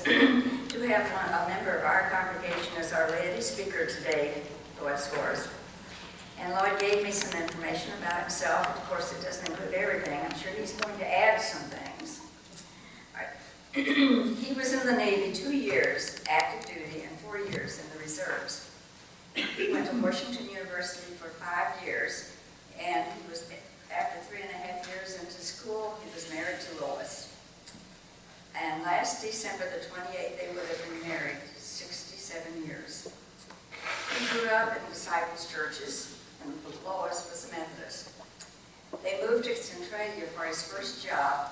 to have a member of our congregation as our laity speaker today, Lloyd Schwarz. And Lloyd gave me some information about himself. Of course, it doesn't include everything. I'm sure he's going to add some things. All right. He was in the Navy 2 years, active duty, and 4 years in the reserves. He went to Washington University for 5 years, and he was, after 3.5 years into school, he was married to Lois. And last December the 28th, they would have been married 67 years. He grew up in disciples' churches, and Lois was a Methodist. They moved to Centralia for his first job,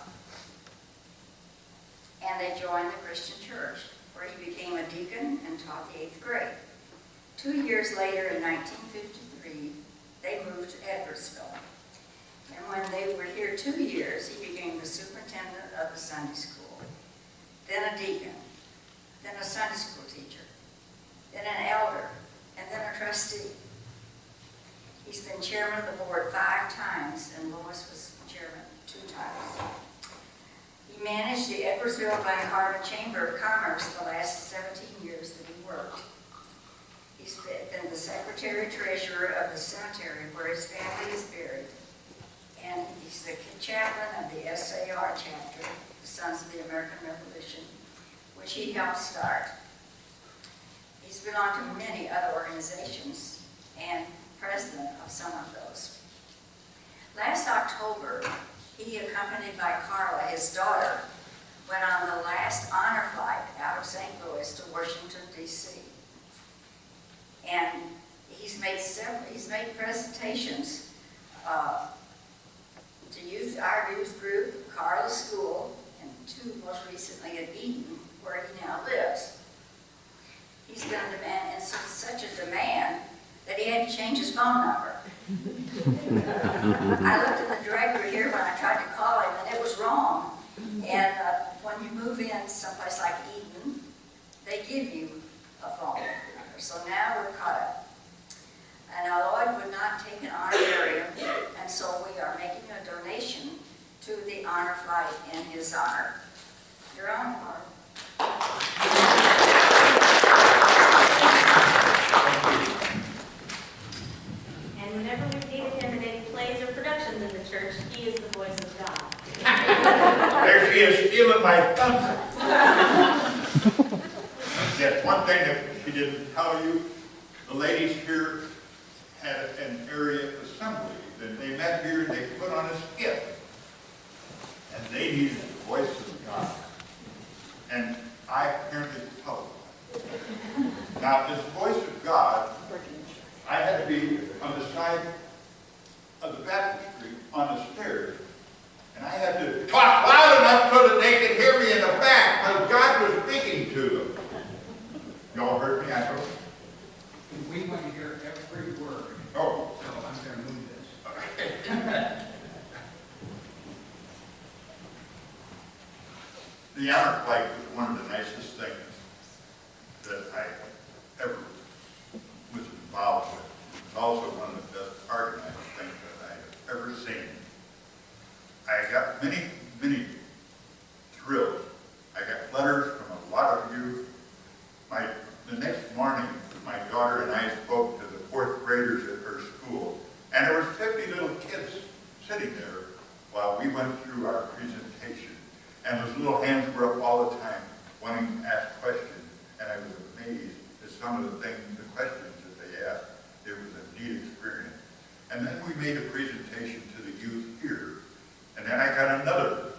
and they joined the Christian church, where he became a deacon and taught the 8th grade. 2 years later, in 1953, they moved to Edwardsville. And when they were here 2 years, he became the superintendent of the Sunday school, then a deacon, then a Sunday school teacher, then an elder, and then a trustee. He's been chairman of the board 5 times, and Lois was chairman 2 times. He managed the Edwardsville-Glen Chamber of Commerce the last 17 years that he worked. He's been the secretary-treasurer of the cemetery where his family is buried, and he's the chaplain of the SAR chapter, the Sons of the American Revolution, which he helped start. He's belonged to many other organizations and president of some of those. Last October, he, accompanied by Carla, his daughter, went on the last honor flight out of St. Louis to Washington, D.C. And he's made presentations to our youth group, Carla's school, and 2 most recently at Eden, where he now lives. He's been a demand, and such a demand that he had to change his phone number. I looked at the directory here when I tried to call him, and it was wrong. And when you move in someplace like Eden, they give you a phone number. So now we're caught up. And Lloyd would not take an honorarium, and so we are making a donation to the honor flight in his honor. Your honor. And whenever we need him in any plays or productions in the church, he is the voice of God. There she is, stealing my thunder. Yes, one thing that she didn't tell you, the ladies here had an area assembly. That they met here and they put on a skit. And they needed the voice of God. And I apparently told them. Now, this voice of God, I had to be on the side of the baptistry on the stairs, and I had to talk loud enough so that they could hear me in the back, because God was speaking to them. Y'all heard me? I heard. We want to hear every word. Oh. So I'm going to move this. The honor flight was one of the nicest things that I ever was involved with. It was also one of the best organized things that I have ever seen. I got many thrills. I got letters from a lot of you. The next morning, my daughter and I spoke to the 4th graders at her school, and there were 50 little kids sitting there while we went through our presentation. And those little hands were up all the time, wanting to ask questions, and I was amazed at some of the questions that they asked. It was a neat experience. And then we made a presentation to the youth here, and then I got another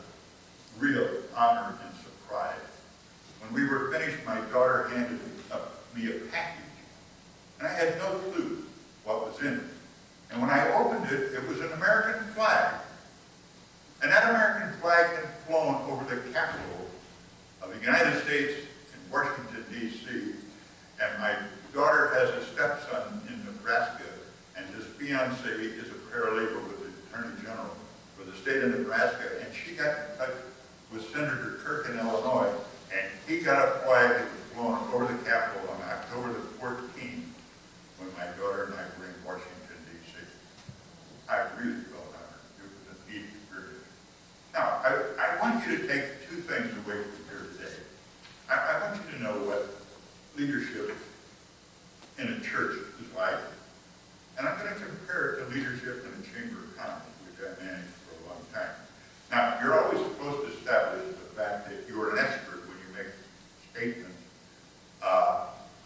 real honor and surprise. When we were finished, my daughter handed me a package, and I had no clue what was in it. And when I opened it, it was an American flag. And that American flag had flown over the Capitol of the United States in Washington, D.C. And my daughter has a stepson in Nebraska, and his fiance is a paralegal with the Attorney General for the state of Nebraska. And she got in touch with Senator Kirk in Illinois, and he got a flag that was flown over the Capitol on October the 14th when my daughter and I were in Washington, D.C. I really felt honored. It was a neat experience. Now, I want you to take 2 things away from here today. I to know what leadership in a church is like, and I'm going to compare it to leadership in a chamber of commerce, which I managed for a long time. Now, you're always supposed to establish the fact that you're an expert when you make statements.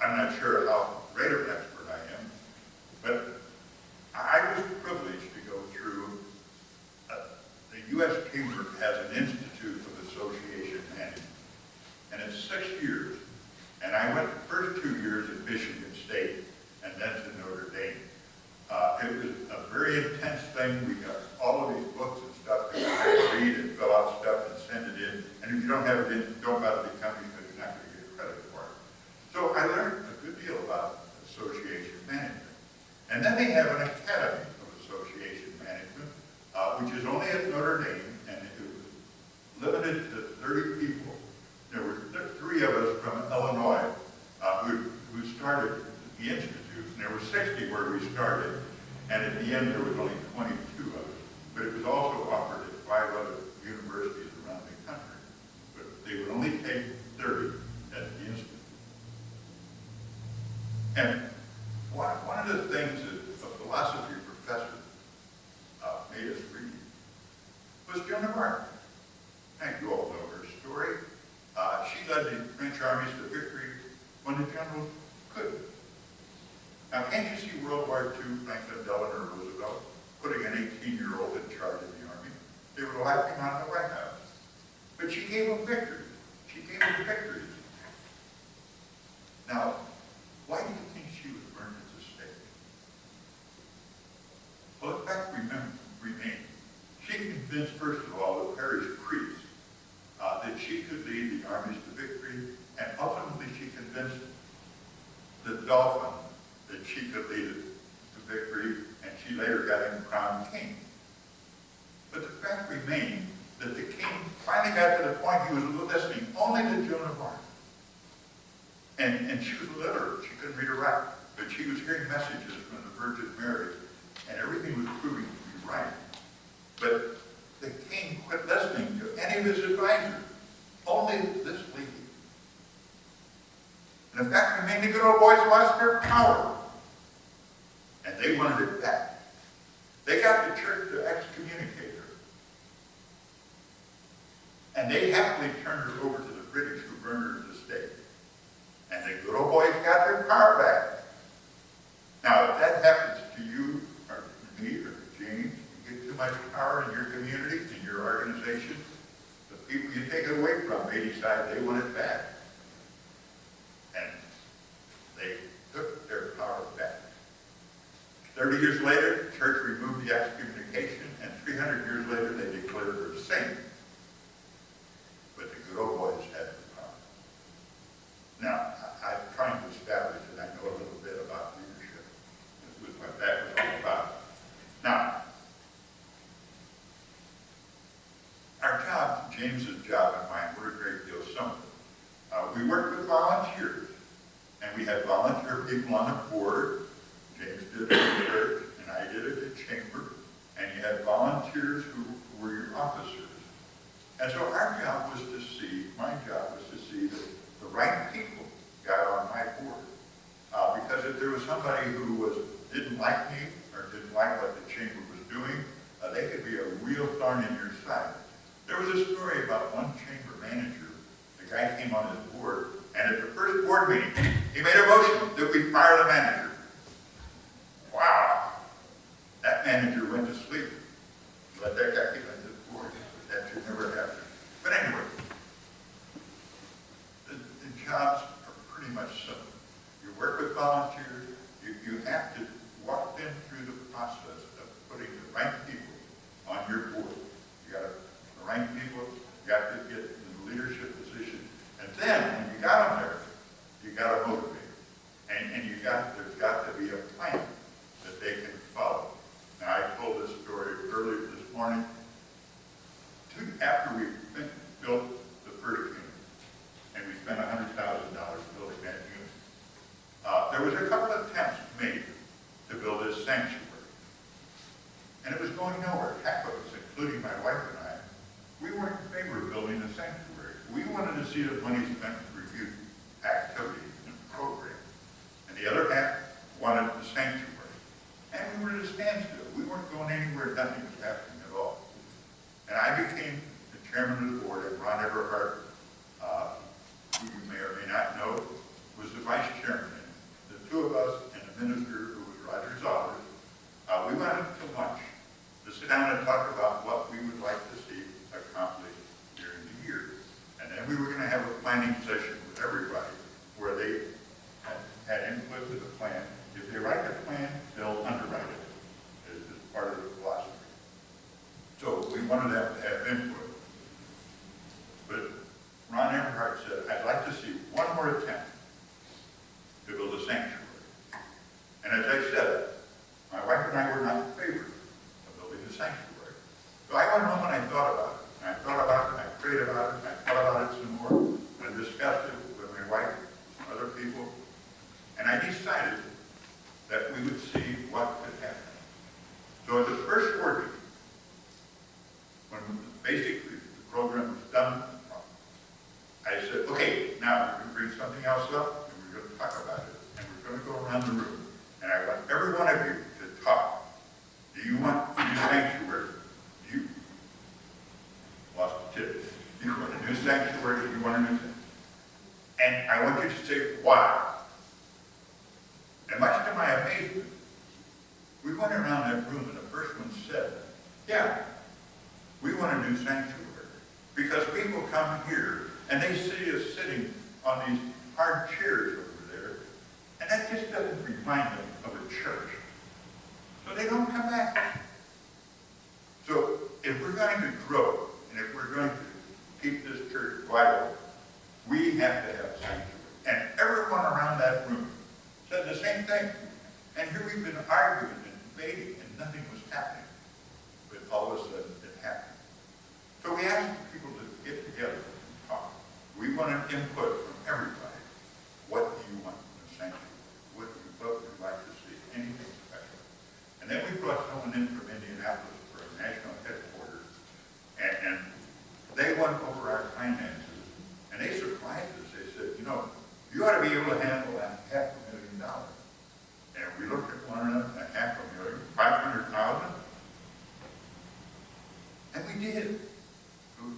I'm not sure how great of an expert I am, but I was privileged to go through, the U.S. Chamber has an Institute of Association Management, and it's 6 years. And I went the first 2 years at Michigan State and then to Notre Dame. It was a very intense thing. We got all of these books and stuff that you have to read and fill out stuff and send it in. And if you don't have it in, don't bother the company because you're not going to get credit for it. So I learned a good deal about association management. And then they have an Academy of Association Management, which is only at Notre Dame, and it was limited to 30 people. There were 3 of us from Illinois who started the Institute, and there were 60 where we started, and at the end there was only 22 of us. But it was also offered at 5 other universities around the country. But they would only take 30 at the Institute. And one of the things that a philosophy professor made us read was Joan of Arc. And you all know her story. She led the French armies to victory when the generals couldn't. Now, can't you see World War II, Franklin Delano Roosevelt putting an 18-year-old in charge of the army? They were laughing out of the White House. But she gave them victories. She gave them victories. Now, why do you think she was burned at the stake? Well, the fact remains. She convinced, first of all, the parish priest that she could lead the armies to victory, and ultimately she convinced the Dauphin that she could lead it to victory, and she later got him crowned king. But the fact remained that the king finally got to the point he was listening only to Joan of Arc. And she was literate. She couldn't read or write, but she was hearing messages from the Virgin Mary, and everything was proving to be right. But the king quit listening to any of his advisors, only this lady. And the fact remained, the good old boys lost their power, and they wanted it back. They got the church to excommunicate her, and they happily turned her over to the British, who burned her at the stake. And the good old boys got their power back. Now, if that happens to you, or to me, or to James, you get too much power in your community, in your organization, the people you take it away from may decide they want it back. And they took their power back. 30 years later, the church removed the excommunication, and 300 years later, they declared her a saint. But the good old boys had the power. Now, I'm trying to establish that I know a little bit about leadership. This was what that was all about. Now, our job, James's job and mine, were a great deal similar. We worked with volunteers, and we had volunteer people on the board. James did it at the church, and I did it at chamber, and you had volunteers who were your officers. And so our job was to see, my job was to see that the right people got on my board. Because if there was somebody who didn't like me or didn't like what the chamber was doing, they could be a real thorn in your side. There was a story about one chamber manager. The guy came on his board, and at the first board meeting, he made a motion that we fire the manager. Wow! That manager went to sleep. Let that guy get on the board. That should never happen. But anyway, the jobs are pretty much simple. You work with volunteers. You have to walk them through the process of putting the right people on your board. You got the right people. You got to get in the leadership position. And then, when you got them there, you got to motivate. And there's got to be a plan that they can follow. Now, I told this story earlier this morning. After we built the first unit, and we spent $100,000 building that unit, there was a couple of attempts made to build this sanctuary. And it was going nowhere. Half of us, including my wife and I, we weren't in favor of building a sanctuary. We wanted to see the money spent for youth activities and programs. And the other half wanted the sanctuary. And we were at a standstill. We weren't going anywhere, nothing was happening at all. And I became the chairman of the board, and Ron Everhart, who you may or may not know, was the vice chairman. And the two of us and the minister, who was Roger Zollers, we went to lunch to sit down and talk about what we would like to see accomplished during the year. And then we were going to have a planning session with everybody where they had input to the plan. If they write the plan, they'll underwrite it as part of the philosophy. So we wanted them to have input. But Ron Everhart said, I'd like to see one more attempt to build a sanctuary. And as I said, my wife and I were not in favor of building a sanctuary. So I went home and I thought about it. And I thought about it, and I prayed about it, and I thought about it some more. I discussed it with my wife and some other people. And I decided that we would see what could happen. So at the first board meeting, when basically the program was done, I said, okay, now we're going to bring something else up, and we're going to talk about it, and we're going to go around the room. And I want every one of you to talk. Do you want a new sanctuary? You lost the tip. Do you want a new sanctuary? Do you want a new sanctuary? And I want you to say why. And much to my amazement, we went around that room and the first one said, yeah, we want a new sanctuary. Because people come here and they see us sitting on these hard chairs over there, and that just doesn't remind them of a church. So they don't come back. So if we're going to grow, and if we're going to keep this church vital, we have to have sanctuary. And everyone around that room said the same thing. And here we've been arguing and debating, and nothing was happening. But all of a sudden, it happened. So we asked people to get together and talk. We want an input from everybody. What do you want in the sanctuary? What would you like to see? Anything special? And then we brought someone in from Indianapolis for a national headquarters, and they went over our finances, and they surprised us. They said, you know, you ought to be able to handle that $500,000. And we looked at one another, $500,000, 500,000, and we did.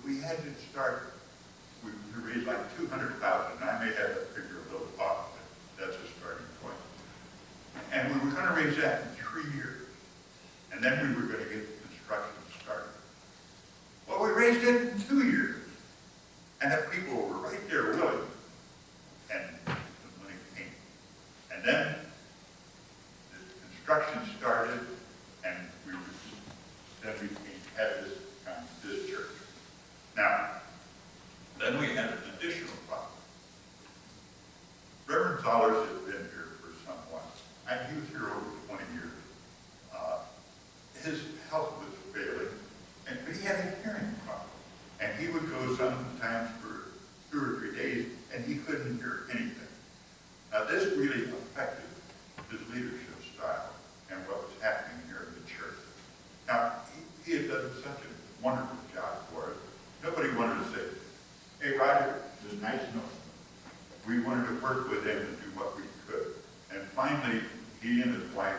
We had to start. We raised like 200,000. I may have that figure a little off, but that's a starting point. And we were going to raise that in 3 years, and then we were going to get the construction started. Well, we raised it in 2 years, and the people were right there willing. And the money came. And then the construction started, and we had this church. Now, then we had an additional problem. Reverend Zollers had been here for some while. He was here over 20 years. His health was failing, but he had a hearing problem. And he would go sometimes for 2 or 3 days, and he couldn't hear anything. Now, this really affected his leadership style and what was happening here in the church. Now, he had done such a wonderful job for us. Nobody wanted to say, hey, Roger, it was nice knowing you. We wanted to work with him and do what we could. And finally, he and his wife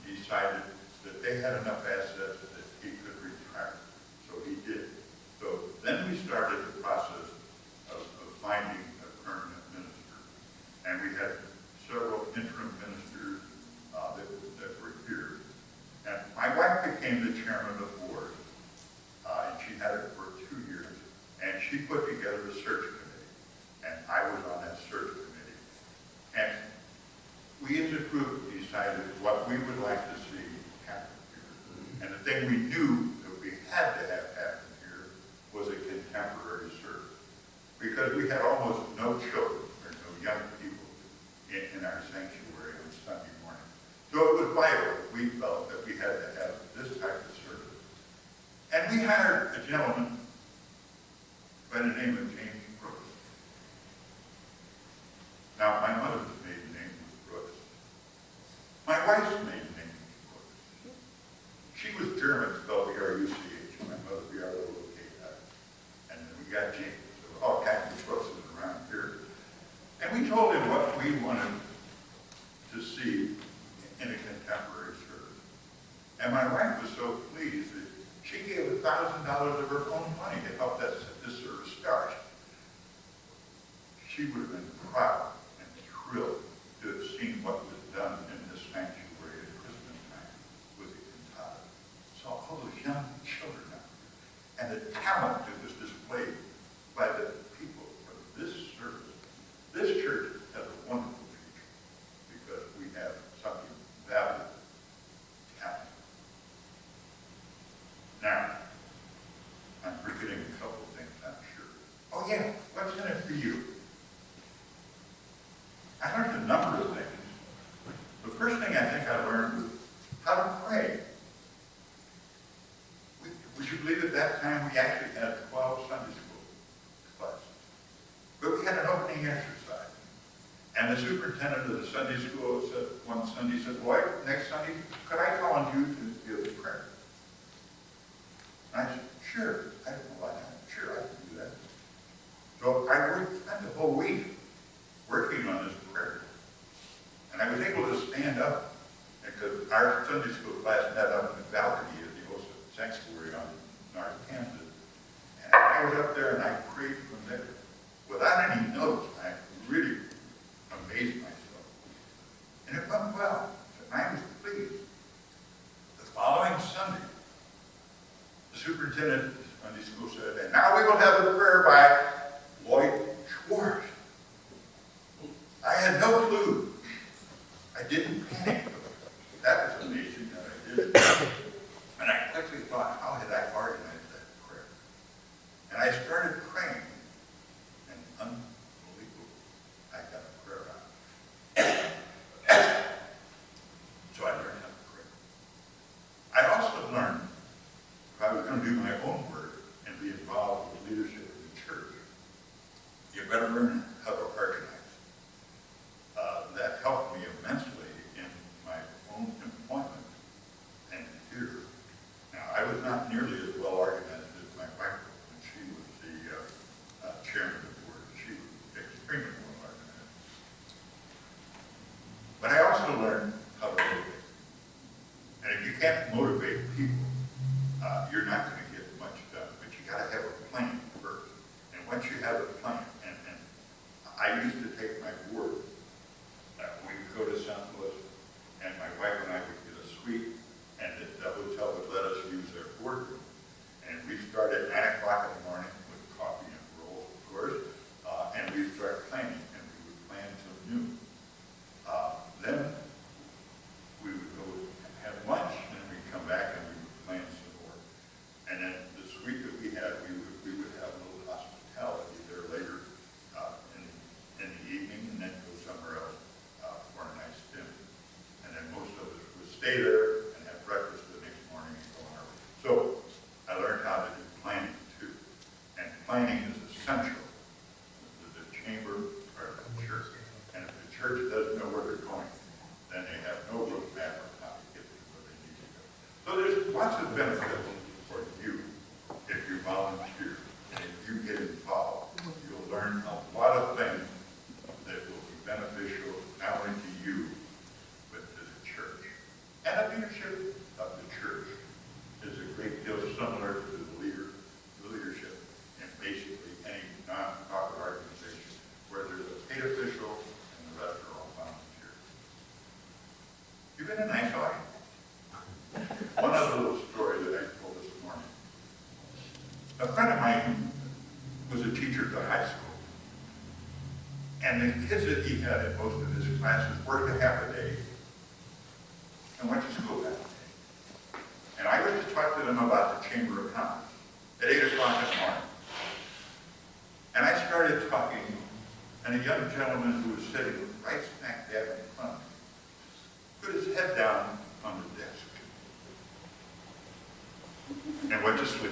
decided that they had enough assets that he could retire. So he did. So then we started the process of finding a permanent minister. And we had several interim ministers that were here. And my wife became the chairman of the board. And she had it for 2 years. And she put together a search committee. And I was on that search committee. And we as a group decided what we would like to see happen here. And the thing we knew that we had to have happen here was a contemporary service. Because we had almost no children or no young people in our sanctuary on Sunday morning. So it was vital. We felt that we had to have this type of service. And we hired a gentleman by the name of James Brooks. Now, my mother's maiden name was Brooks. My wife's maiden name was Brooks. She was German, spelled B-R-U-C-H. My mother, B-R-O-K-I. And then we got James. So all kinds of Brookses around here. told him what we wanted to see in a contemporary service. And my wife was so pleased that she gave $1,000 of her own money to help this service start. She would have been proud and thrilled to have seen what was done in this sanctuary at Christmas time with the cantata. Saw all those young children out there, and the talent that was displayed by the people of this service. This church has a wonderful future because we have something valuable, talent. Now, I'm forgetting a couple of things, I'm sure. Oh yeah, what's in it for you? I learned a number of things. The first thing I think I learned was how to pray. Would you believe at that time we actually had 12 Sunday school classes? But we had an opening exercise. And the superintendent of the Sunday school said, one Sunday, said, Lloyd, next Sunday, could I call on you to give a prayer? And I said, sure. I don't know why not. Sure, I can do that. So I spent the whole week working on this prayer. And I was able to stand up because our Sunday school class met up in the balcony of the old sanctuary on North Kansas. And I was up there and I prayed from there without any notes. I really amazed myself. And it went well. And I was pleased. The following Sunday, the superintendent of the Sunday school said, and now we will have a prayer by Lloyd Schwarz. I had no clue. I didn't panic. That was amazing that I did it. And I quickly thought, how had I organized that prayer? And I started praying. And unbelievable, I got a prayer out. So I learned how to pray. I also learned if I was going to do my own work and be involved with leadership in the church, you better learn how to organize. That helped me immensely in my own employment and here. Now, I was not nearly as well organized as my wife was when she was the chairman of the board. She was extremely well organized. But I also learned how to motivate. And if you can't motivate people, you're not going to get much done. But you got to have a plan first. And once you have a plan, and I used to take my board. We would go to St. Louis, and my wife and I would get a suite, and the hotel would let us use their boardroom. And we start at 9 o'clock in the morning with coffee and rolls, of course, and we'd start planning, and we would plan till noon. Then we would go have lunch, and we'd come back and we would plan some more. And then the suite that we had, we would have a little hospitality there later in the evening, and then go somewhere else for a nice dinner. And then most of us would stay there and have breakfast the next morning and go on our way. So I learned how to do planning too. And planning is essential to the chamber or the church. And if the church doesn't know where they're going, then they have no roadmap on how to get to where they need to go. So there's lots of benefits for you if you volunteer and if you get involved. You'll learn a lot of things that will be beneficial not only to you, but to the church. And the leadership of the church is a great deal similar to the leadership in basically any non-profit organization where there's a paid official and the rest are all volunteers. You've been a nice audience. One other little story that I told this morning. A friend of mine was a teacher at the high school. And the kids that he had in most of his classes worked a half a day and went to school that day. And I was to talk to them about the Chamber of Commerce at 8 o'clock in the morning. And I started talking, and a young gentleman who was sitting right smack dab in front of me put his head down on the desk and went to sleep.